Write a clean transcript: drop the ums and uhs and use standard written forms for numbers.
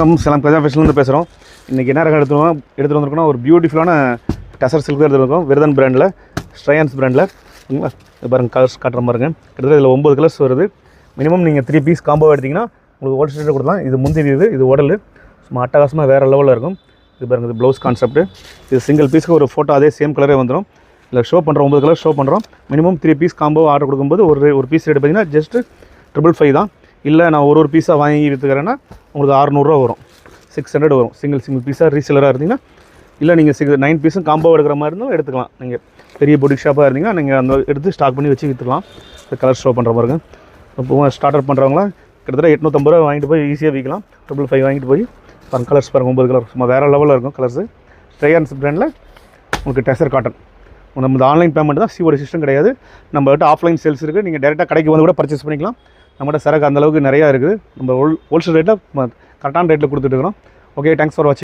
சேலம் கஜா ஃபேஷன்லேருந்து பேசுகிறோம். இன்றைக்கி என்ன ரகம் எடுத்துகிட்டு வந்திருக்கோம்னா ஒரு பியூட்டிஃபுல்லான டசர் சில்க் தான் எடுத்துருக்கோம். விரதன் பிராண்டில், ஸ்ட்ரையான்ஸ் பிராண்டில். ஓகேங்களா, இது பாருங்கள் கலர்ஸ் காட்டுற பாருங்க. கிட்டத்தட்ட இதில் 9 கலர்ஸ் வருது. மினிமம் நீங்கள் 3 பீஸ் காம்போ எடுத்திங்கன்னா உங்களுக்கு ஹோல்சேல் ரேட் கொடுக்கலாம். இது முந்தி இது உடல் சும்மா அட்டகாசமாக வேறு லெவலில் இருக்கும். இது பாருங்கள், இது ப்ளவுஸ் கான்செப்ட். இது சிங்கிள் பீஸுக்கு ஒரு ஃபோட்டோ அதே சேம் கலரே வந்துடும். இதில் ஷோ பண்ணுறோம் 9 கலர் ஷோ பண்ணுறோம். மினிமம் 3 பீஸ் காம்போ ஆர்டர் கொடுக்கும்போது ஒரு பீஸ் ரேட் பார்த்தீங்கன்னா ஜஸ்ட்டு 555 தான். இல்லை நான் ஒரு பீஸாக வாங்கி விற்றுக்கிறேன்னா உங்களுக்கு 600 வரும், 600 வரும். சிங்கிள் பீஸாக ரீசெலராக இருந்தீங்கன்னா, இல்லை நீங்கள் 9 பீஸும் காம்போ எடுக்கிற மாதிரி இருந்தாலும் எடுத்துக்கலாம். நீங்கள் பெரிய பொட்டிக் ஷாப்பாக இருந்தீங்கன்னா நீங்கள் அந்த எடுத்து ஸ்டாக் பண்ணி வச்சு விற்றுக்கலாம். இந்த கலர் ஷோ பண்ணுற பாருங்க. இப்போ ஸ்டார்ட் பண்ணுறவங்களாம் கிட்டத்தட்ட 850 ரூபா வாங்கிட்டு போய் ஈஸியாக விற்கலாம். 555 வாங்கிட்டு போய் பாருங்கள். கலர்ஸ் பாருங்கள், 9 கலர் சும்மா வேறு லெவலில் இருக்கும் கலர்ஸு. ஸ்ட்ரையான்ஸ் பிராண்டில் உங்களுக்கு டெசர் காட்டன். நம்ம ஆன்லைன் பேமெண்ட் தான், சிஓடி சிஸ்டம் கிடையாது. நம்மகிட்ட ஆஃப்லைன் சேல்ஸ் இருக்குது. நீங்கள் டேரெக்டாக கடைக்கு வந்து கூட பர்ச்சேஸ் பண்ணிக்கலாம். நம்மகிட்ட சரக்கு அந்தளவுக்கு நிறையா இருக்குது. நம்ம ஹோல்சேல் ரேட்டில் கரெக்டான ரேட்டில் கொடுத்துட்டு இருக்கிறோம். ஓகே, தேங்க்ஸ் ஃபார் வாட்சிங்.